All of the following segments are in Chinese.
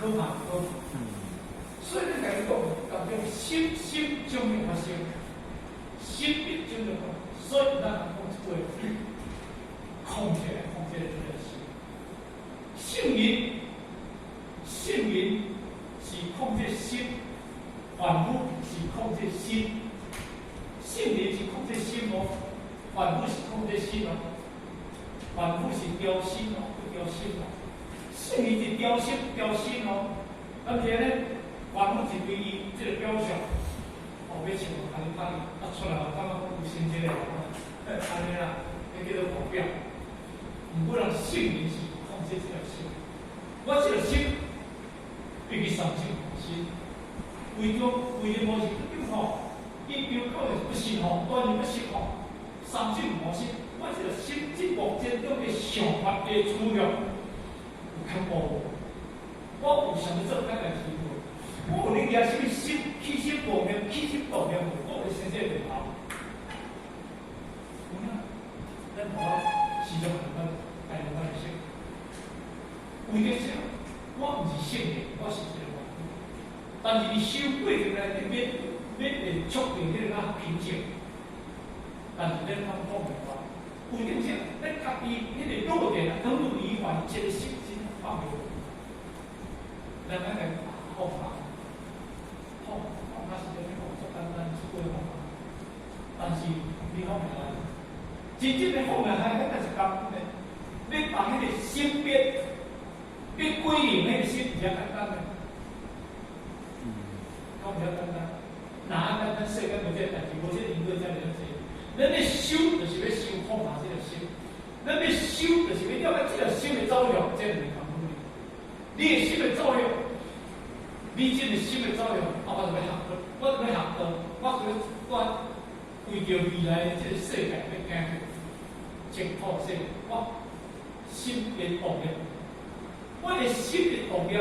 可怕可怕。所以咱甲伊讲，讲叫心将要发生，心必将要发生。所以咱讲一句，控制这个心。圣灵是控制心，反复是控制心。圣灵是控制心哦，反复是控制心哦，反复是调心哦，不调心哦。圣灵是调心哦，而且呢，反复是对于这个表象，哦，要像安尼放出来，感觉有新鲜的，安尼啦，那叫做代表。唔过人圣灵是控制这条心，我这个心必须上进心，为着无是叫吼。伊标考的不是吼，当然不是吼，三种模式，我这个心智目前中的想法的处理有看无？我有想要做啥代志无？我有咧举什么心起心动念，我有先生面头。有影，咱我时常很多大部分的心，为着啥？我毋是圣人，我是一个人，但是你修过的来里面。要会促进迄个平静，但是咱通讲的话，为着啥？咱家己迄个弱点啊，当入离环，这个心真放袂落。咱个方法，方法是叫你做简单出过方法，但是你方袂来，真正的方法还那是艰苦的。你把迄个心变，变归零，那个心比较简单的，比较简单。哪咱世间无这代志，无这因果这了解。咱要修，就是要修放下这个心；咱要修，就是要了解这个心的作用，这两个功能。你的心的作用，你这个心的作用，我就要学到，我为着未来的这个世界要行去前途世界，我心的动力，我的心的动力。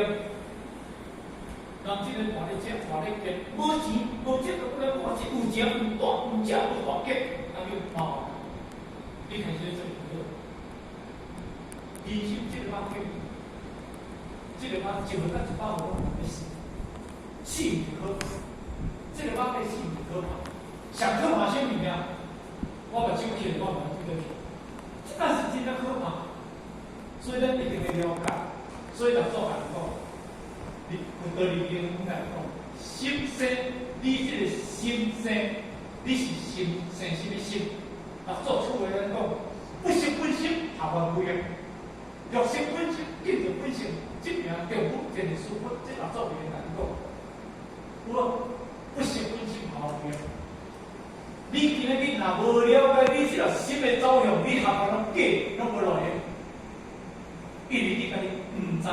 人即个活咧食，活咧结，无钱无钱就不能活钱，有钱有大，有食有大结，那就毛。你开始做娱乐，人生这个方面，这个方就咱一百五的事，死不可怕，这个方面死不可怕，上可怕什么物啊？我把手起来，我把这个，这但是真的可怕，所以咱一定要了解，所以就做人讲。你道理经讲来讲，心生，你这个心生，你是心生什么心？做出来咱讲，不是本心，下半归啊。若是本心，见着本性，这名叫不见的疏忽，这做别人难讲。我不是本心，下半归啊。你今日你若无了解你这个心的作用，你下半拢假，拢无落来，因为你家己唔知。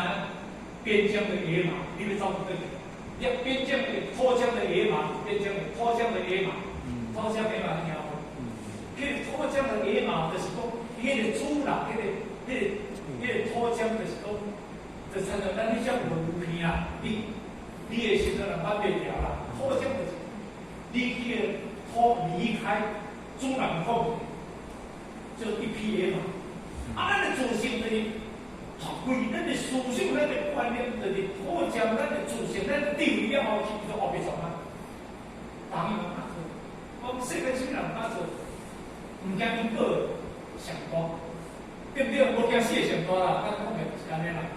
边疆的野马，你们照顾对不对？要边疆的脱缰的野马，边疆的脱缰的野马，脱缰野马你听无？迄个脱缰的野马就是讲，迄个主人，迄个脱缰就是讲，就参照咱你讲文片啦，你的心可能办袂了啦。脱缰就是你迄个脱离开主人后，就一匹野马，咱的自信就是。为咱的思想、咱的观念，就是脱缰咱的自信、咱的地位了后，去做后面做啊。当然打做，我世界性人打做，唔惊因个上高，对不对？无惊死上高啦，咱讲的是安尼啦。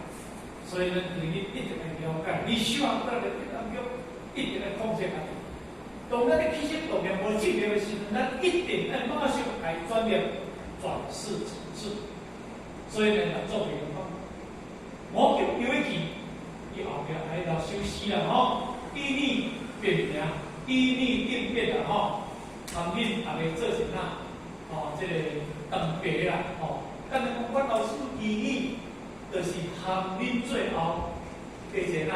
所以呢，你一定要了解，你希望咱的当中一定要控制家己。当咱的起心动念无正确的时阵，咱一定要马上来转念转世成智。所以呢，做别人讲，我叫有一句，伊后壁还要修饰啦吼，以理辨明，以理应变啦吼，含恁大家做成啦，这个当白啦吼，咱讲阮老师以理，就是含恁最后加一个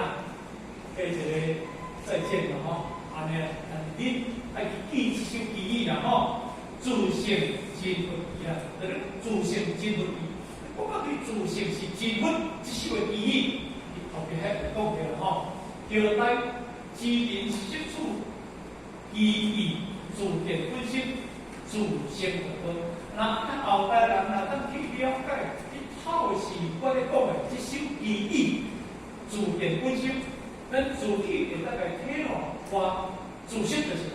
加一个再见啦吼，安尼，恁爱去记这首记忆啦吼，自性真不一啦，自性真不一。我讲对自性是真本，这首的意义，后边还讲到吼，叫来知人识处，意义自见本心，自性的本。那后代人若当去了解，去透视我咧讲的这首意义，自变本身，咱自体会大概体换化自身就是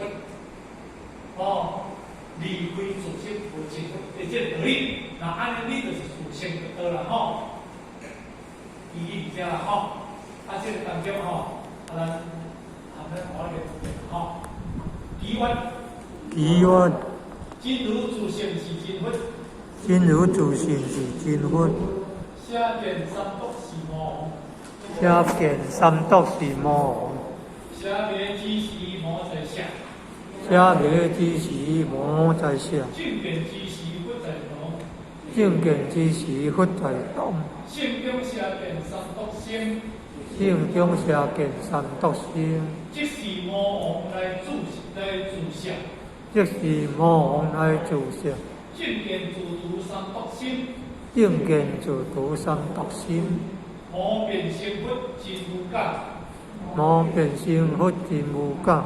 佛。离开自身无成佛的这个道理，那安尼你就是自身的道啦吼。意义而遮啦吼，这个当中吼，咱含咱华人吼，疑问。疑问。真如自性是真佛。真如自性是真佛。舍见三毒是魔。舍见三毒是魔。舍灭之时魔在舍。舍灭之时魔在舍。正见之时佛在动。正见之时佛在动。性中舍见三毒心。性中舍见三毒心。即是魔王来自舍。即是魔王来自舍。正见自度三毒心。正见自度三毒心。魔变成佛真无假。魔变成佛真无假。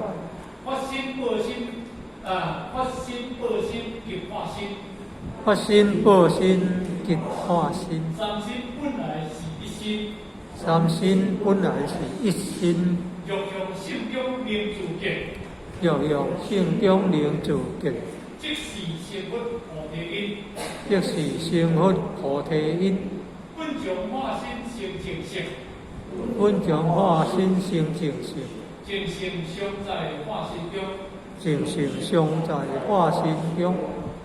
发心报心，发心报心即化心。发心报心即化心。三心本来是一心。三心本来是一心。欲用性中明自见。欲用性中明自见。即是成佛菩提因。即是成佛菩提因。本将化身成净色。本将化身成净色。净性常在化身中。净性常在化身中。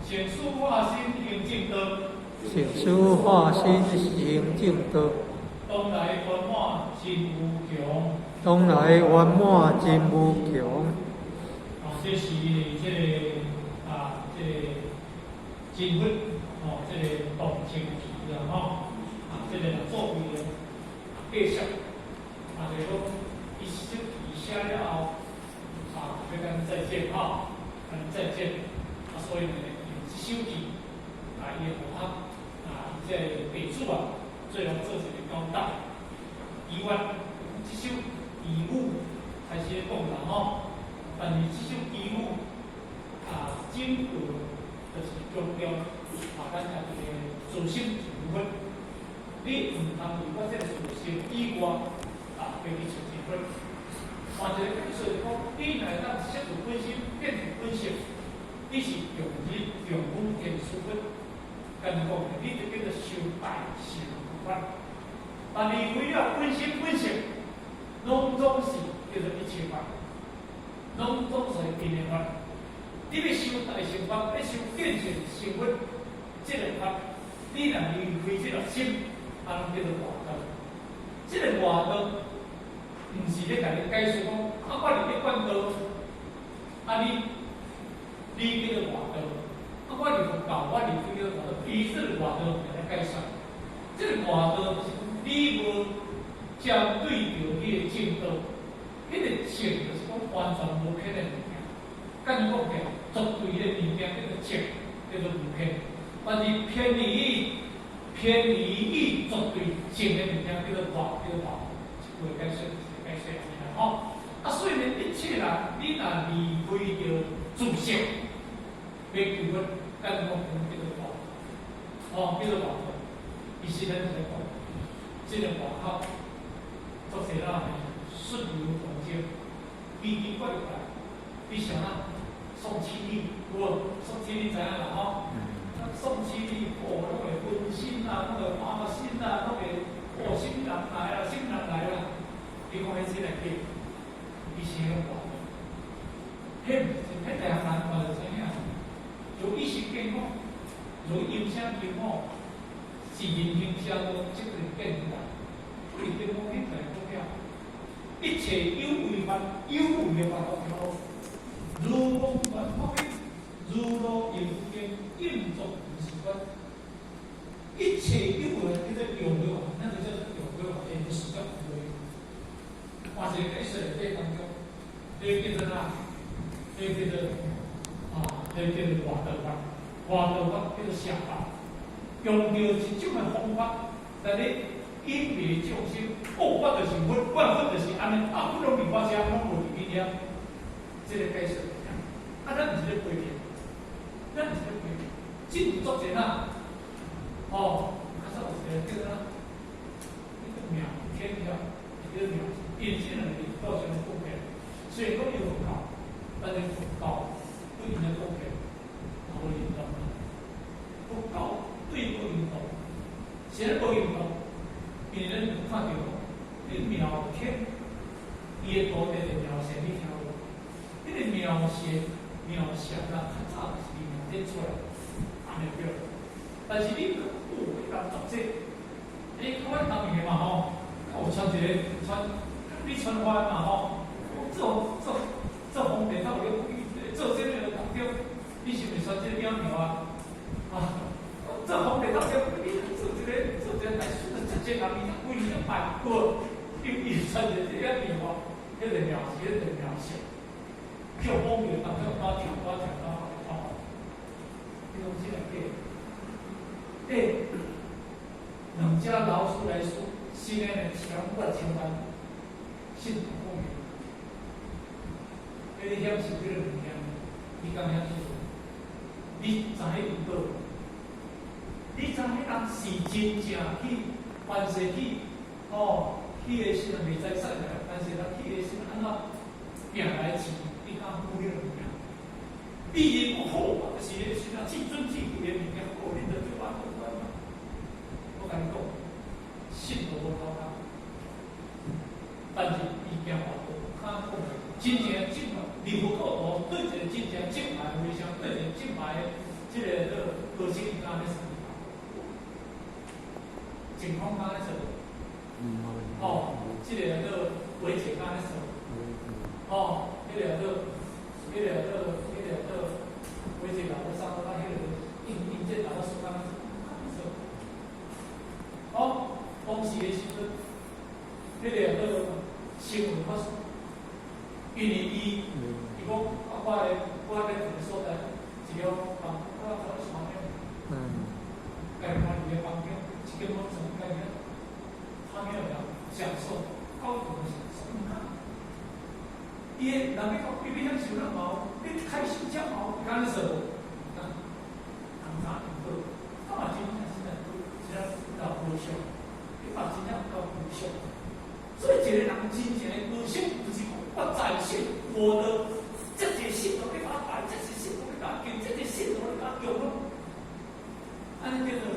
成事化身行正道。成事化身行正道。当来圆满真无穷。当来圆满真无穷。这是这个这个真佛这个动情题啦这个作为介绍就是讲伊这题写了后要跟咱再见跟再见所以呢用这首题伊的符合这个笔注最后做一个交代。以外，这首义务开始讲啦但是这首义务整个就是强调咱家己的自性成佛。你唔通为我这个自性以外要去成真佛。换一个解释讲，你若当摄入本心变成本性，你是用武天书佛。跟讲你就叫做修大乘法。但离开了本心本性，拢总是叫做一切法，拢总是变的法。你要修大乘法，要修变成成佛，这个法，你若离开这个心，叫做外道。这个外道，唔是咧甲你解释讲，我入去管道，你叫做外道。我入去教，我入去叫做外道，伊这个外道来解释。这个外道就是你无针对着迄个正道，迄个正就是讲完全无偏的物件。干讲嘅绝对的物件叫做正，叫做无偏。但是偏离绝对正的物件叫做外，叫做外。一句解释安尼啦所以呢，一切人你若离开着自性，要求佛，干讲叫做外，叫做外。伊是咱在讲，这个外口做些人顺流同经，奇奇怪怪，比像宋七力，宋七力知影啦宋七力拢会分心拢会花心拢会心人来啦，心人来啦，伊讲迄个叫，伊是个外，迄第项人话就怎样？有意识变化，有影响变化。是人形下都即个变化，不是变化变来股票，一切有为法，有为的法都有。如梦幻泡影，如露应变，应作如是观。一切有为叫做有为法，那就叫做有为法，也就是叫有为。或者在社会当中，你叫做哪？你叫做你叫做外道法，外道法叫做邪法。用着一种的方法来咧引别众生，我就是佛，我就是安尼，我拢离我遮，拢无离你遐，这个解释咱毋是咧批评，咱毋是咧批评，真有作者较早有一个叫做那个妙天条，因这两个造成的贡献，所以讲有佛教，但是佛教对因的贡献无认同啊。佛教对无认同，谁无认同？因为咱看到你描天，伊的图片是描写你听无？你个描写啦，较早是描写出来，安尼对。但是你讲读这，阮当面嘛吼，有传一个你传我嘛吼，做皇帝到有做这个当中，你是毋是传这个苗啊？做皇帝到底你做一个大书，直接人规年办过，伊传一个苗，迄个描写，叫皇帝当中多听，你拢这个两家老师来说，新的强不强单，信徒后面，你晓是这个物件，你敢晓去做？你知影有道？你知影人是真正去凡是去去个时阵袂使使来，但是人去个时阵安怎拼来钱？你敢有迄个物件？必然不好，就是迄时阵至尊至贵的物件，好，你就做安怎嘛？我甲你讲，信徒无头壳，但是伊行法度，较讲真正正法，离佛教徒对一个真正正派的和尚，对一个正派的这个和尚，伊敢咧什么？净空敢咧什么？这个维解敢咧什么？迄个维解老和尚，他迄个印证老和尚敢咧什么？当时的时阵，迄个新闻发生，因为伊讲我咧住所在一个房，我在床边，盖房里面房间，一间房层盖起，他没有了享受高度的享受。伊人要讲，你享受了毛，你开心讲毛，你敢咧说无？通常唔好，干嘛今天现在到高尚？你把真正到高尚。所以一个人真正的高尚，不是我在信我的这些信徒给他摆，这些信徒给他给，这些信徒给他给了，安尼叫做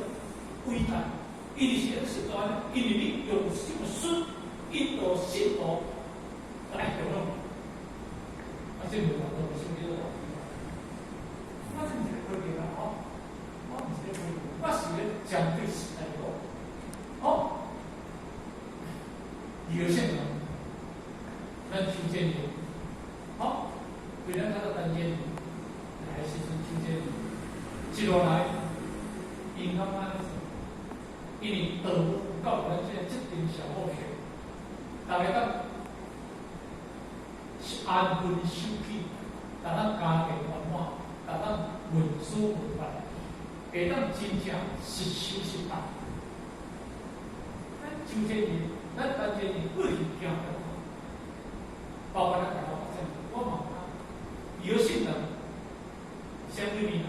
伟大。因为是信徒，因为你用心顺，引导信徒来给了，这没有讲到信徒的。我是一个科学家我唔是科学，我是个相对时代的。有限人，咱求见你，为了他的单见你，还是求见你。接落来，因他妈的，因为道教咱现在这点小好学，大家讲安分守己，大家家庭圆满，大家文书文办，会当真正实修实办。咱求见你。咱单见你个人行的，包括咱台湾发展，我嘛有信任，相对面，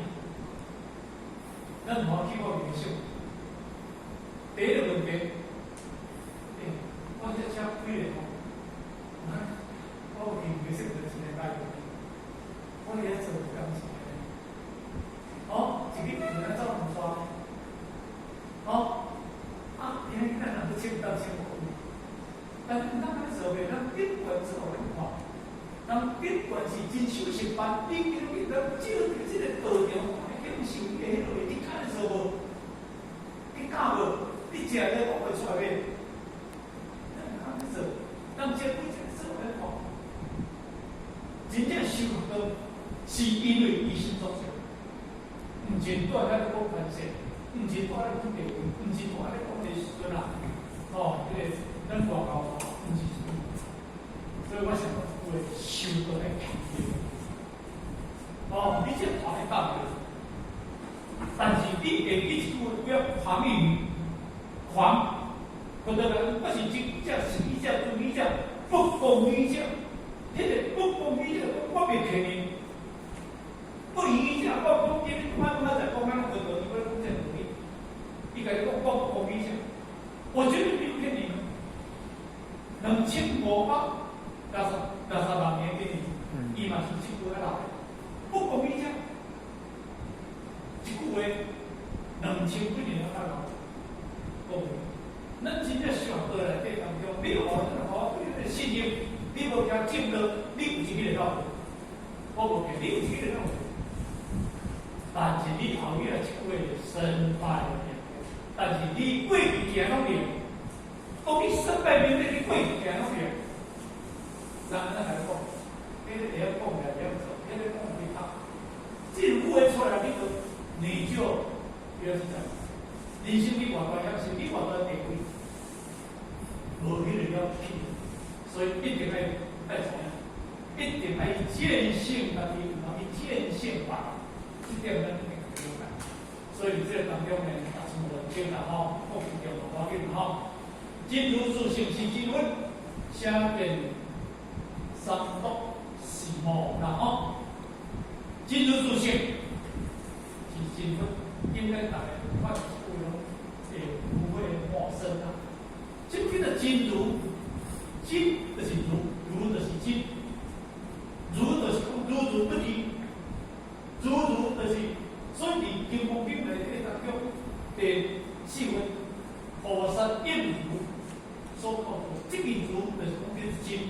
咱唔好去我优秀。第一个问题，我这车开了我有认识的一个大哥，我也做不干啥的，一个人来找我刷，因为咱人都签不到签合约。但是咱个社会，咱宾馆是好文化，咱宾馆是真修行班，你叫你咱照着这个道场，享受迄落，你看的时候，你教无，你食了讲袂出来咩？咱看做，咱这几件做来看，真正修福道，是因为以身作则，唔是住喺咧讲凡事，唔是住喺咧讲地位，唔是住喺咧讲这时阵啦，这个。咱外交法不是，所以我想为修道来强调。你这话是道理，但是你下一句不要防御防，或者讲我是真正是义者不义者，不公义者，迄个不公义者我袂骗你，不义者我讲今日慢慢在讲咱很多，你不要讲这努力，你该讲我不公义者，我绝对没有骗你。2000生560万年给你，伊嘛是即句话来。不讲以前，一句话2000几年啊，较老，讲袂。咱真正上课内底当中，你对你信任，你无听证道，你有一日会到。我无骗，你有一日会到。但是你后面一句话身败名裂，但是你过去行拢对。当你身败名裂，你过去行拢对。人安尼来讲，你会晓讲来了做，你咧讲你读，这句话出来，你就表示在人生你偌大享受，你偌大地位，无迄个了去，所以一定要怎样？一定要见性家己，然后见性法。这点咱一定要明白，所以这当中呢，大乘文经啦吼，讲叫做华经吼，真如自性是真稳，相变三毒是无啦吼，真如自性是真稳，应该大家发觉有种不会陌生啊。这个真如，真就是如，如就是真，如就是如如不离。如就是，所以伫金刚经内底当中，第4位菩萨应如所告诉，这个如就是讲这是真。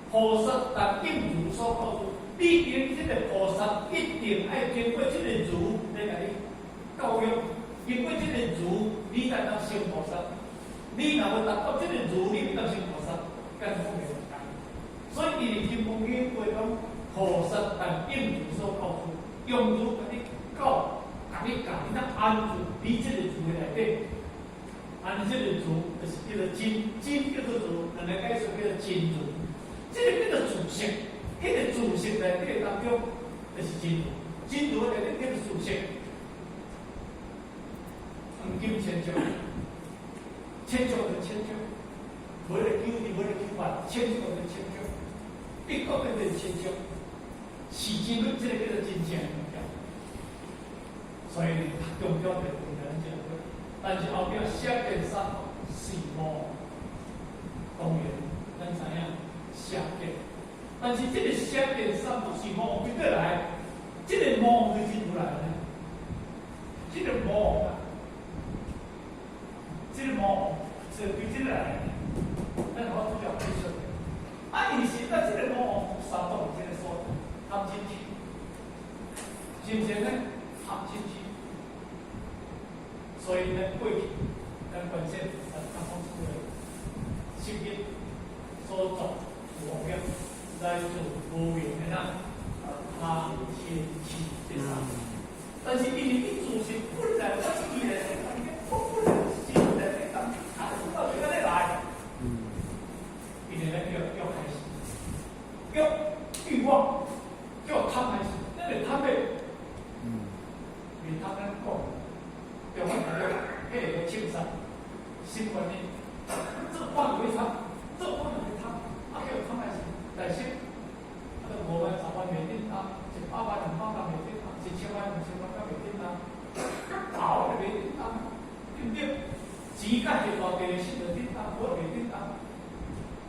菩萨但应如所告诉，你经这个菩萨一定要经过这个如来甲你教育，经过这个如，你才能成菩萨。你若无达到这个如，你不能成菩萨，干讲袂简单。所以伫金刚经话讲。菩萨但应如所告诉，用如甲你教，甲你安住，你这个如内底，安这个如就是叫做真，真叫做如，两个解释叫做真如，这个叫做自性，迄个自性内底当中就是真如，真如内底叫做自性。黄金千种，千种就千种，无咧求你，无咧求法，千种就千种，一个叫做千种。是真论，这个叫做真正的目标，所以中标就不能讲对。但是后边下边三是无当然，咱知影下边，但是这个下边三不是无对过来，这个无是怎来呢？这个无啊，这个无是对这个来的，咱好比较解释。啊，伊是在这个无三到这个所在。含进去，真正呢含进去，所以呢过去咱本身咱讲出来，实际所作我表来做无用的呐，含进去这三。但是因为你自身本来我自己来，我本来自己来在当看到这个来，一定呢要开始，要欲望。叫贪还是那个贪的，比他们讲，对我讲的，迄个青山，新观念，这范围长，这范围长，啊叫贪还是，但是，那个5万、3万每天啊，8万、2万每天啊，1000万、2000万每天啊，搞的每天啊，对不对？钱甲是大地是每天啊，我每天啊，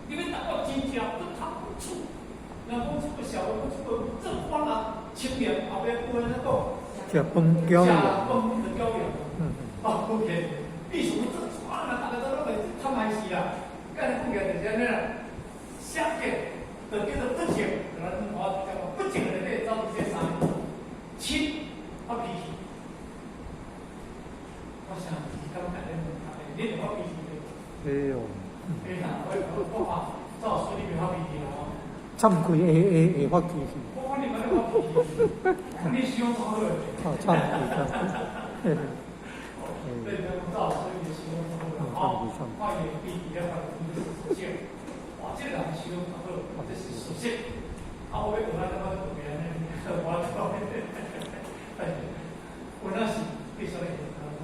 因为达到真正不贪不处。人讲这个小的，这个正方啊，青年后边有人在讲，吃饭教育，的教育，哦，OK，为什么这方啊，大家都认为他蛮是啦，刚才讲的就是呢，相对的叫做不敬，可能我讲不敬的这招这三，亲发脾气，我想他们感觉你怎么发脾气的？哎呦，非常，我啊，照书里面发脾气了啊。忏悔会发脾气。我看你们发脾气，你希望好了。哦，忏悔。对，照所以希望好。好，快点比要把你的属性，哇，这两个希望好，这是属性。啊，我要我那他妈特别呢，我操！我那是非常的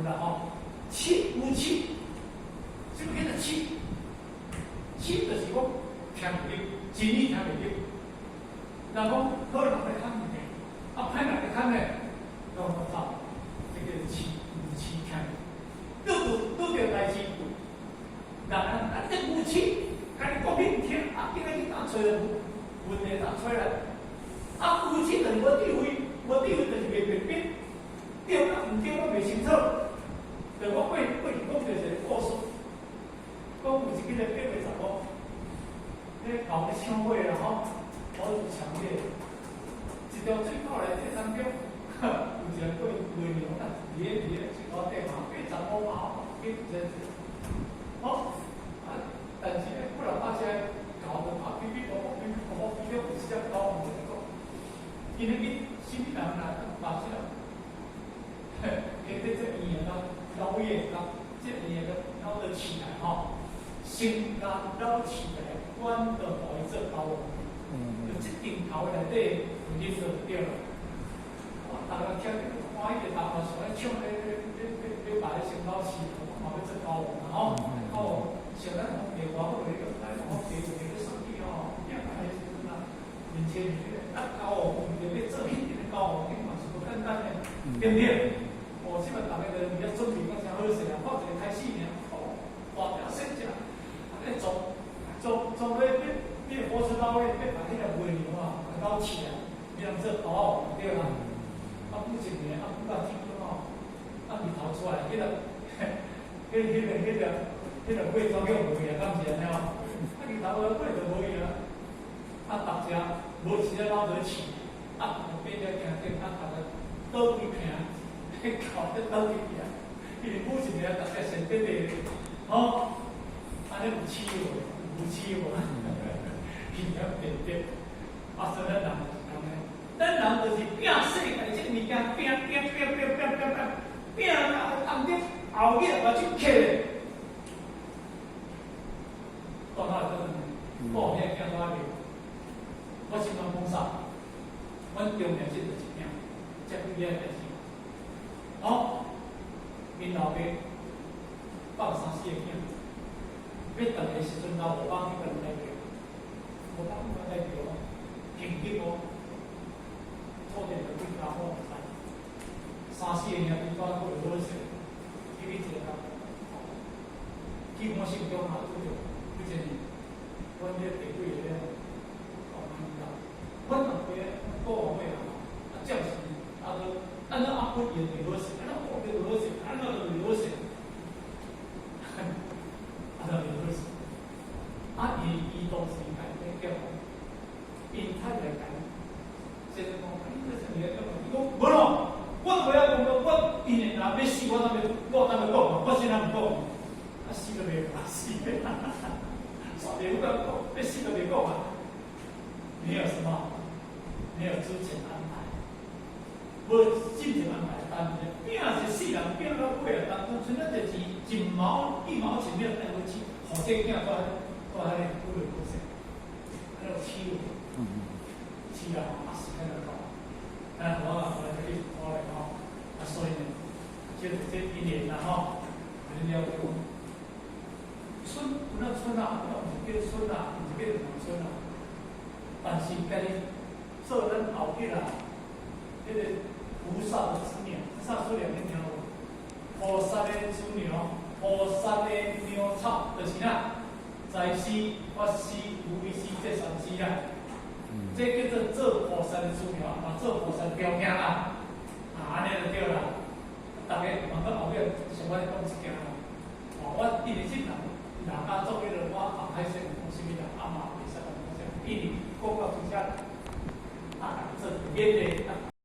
无了啊，气无气，这个叫做气，气就是讲听不入。真理听袂入，人讲好人来看物件，啊歹人来看呢，那我操，这个气无气听，拄着代志，人这无气，甲你讲你找着问题当出来。啊，夫妻就是无地位，无地位就是袂明白，对啊毋对我袂清楚。就我过去讲着一个故事，讲有一个8岁查某，咧搞咧抢火啦吼，我就抢火，一条水沟内底当中，有一个过月娘啦，伫咧水沟底嘛，8查某嘛，去真是，好，啊，但是咧，不然大家搞得嘛，比较有时间搞唔成。因为你心里人啦，把这个，给这语言啦，老爷啦，这语言的捞得起来哈，心肝捞起来，关的好一这高，就这顶头内底有你说对了。哇，大家听着，看伊个大话说，唱咧把咧先捞起，嘛要这高王吼，哦，现在从美国或者个来，我给上帝哦，也还是那年轻人。高哦，特别做起点高哦，迄嘛是不简单的，对不对？哦，即摆大家都比较准备讲啥好势啊，靠一个开始呢，哦，大条生只，啊，咧做你火车道咧，要把迄个月娘啊，搞起来，你通做高哦，对啦。啊，不一年，啊，不到天哦，啊，日头出来，迄个月光叫月啊，敢是安尼哦？啊，日头个月就无去啊，啊，大家。无时仔捞得起，啊，变了行进啊，大家倒位行，搞得倒位行，因为每一个大家身边的，吼，安尼有气无？有气无？形象变变，啊，所以咱人就是拼世界这物件，拼到当中后日我就起来，到哪里都是，报遐惊到哪里？我心中讲啥？阮重要是就是命，这几样代志。好，因老爸放3、4个囝，要等的时阵，老爸帮迄个人代表，无帮迄个代表，平日哦，错点就去搞好菜，3、4个囝比较过好势，因为这个，基本心中嘛，就就是阮这地位咧。阮后边过往会啊，教习啊个按照阿婆也好势，按照我的好势，按照的好势，按照好势，啊伊当时改变叫，因太来改，现在讲你这是你讲，伊讲无咯，我不要讲我一年拿要死，我当要讲，我现在唔讲，啊死都袂讲死，啥也不讲，要死都袂讲啊，没有什么。没有之前安排，无之前安排，但是拼是世人拼到尾啊，当中存在就是1毛钱没有带回去，好这囝都还咧不能不行，还有欺负，欺啊，是那个搞，但我就去考虑吼，啊，所以呢，这一年啦吼，人家讲村不那村啊，不是叫村啊，不是叫农村啊，但是该。做人后日啊，这个菩萨的子娘，菩萨说2个条路，菩萨的子娘，菩萨的鸟草，就是哪？在世、法世、无为世这3世啊。这叫做菩萨的子娘啊，做菩萨的条件啦。安尼就对啦。大家望到后日，想我来讲一件啊。我一年7人，大家做迄个我后海生讲什么啦？阿妈袂使讲啥，因为讲到真正。这边的。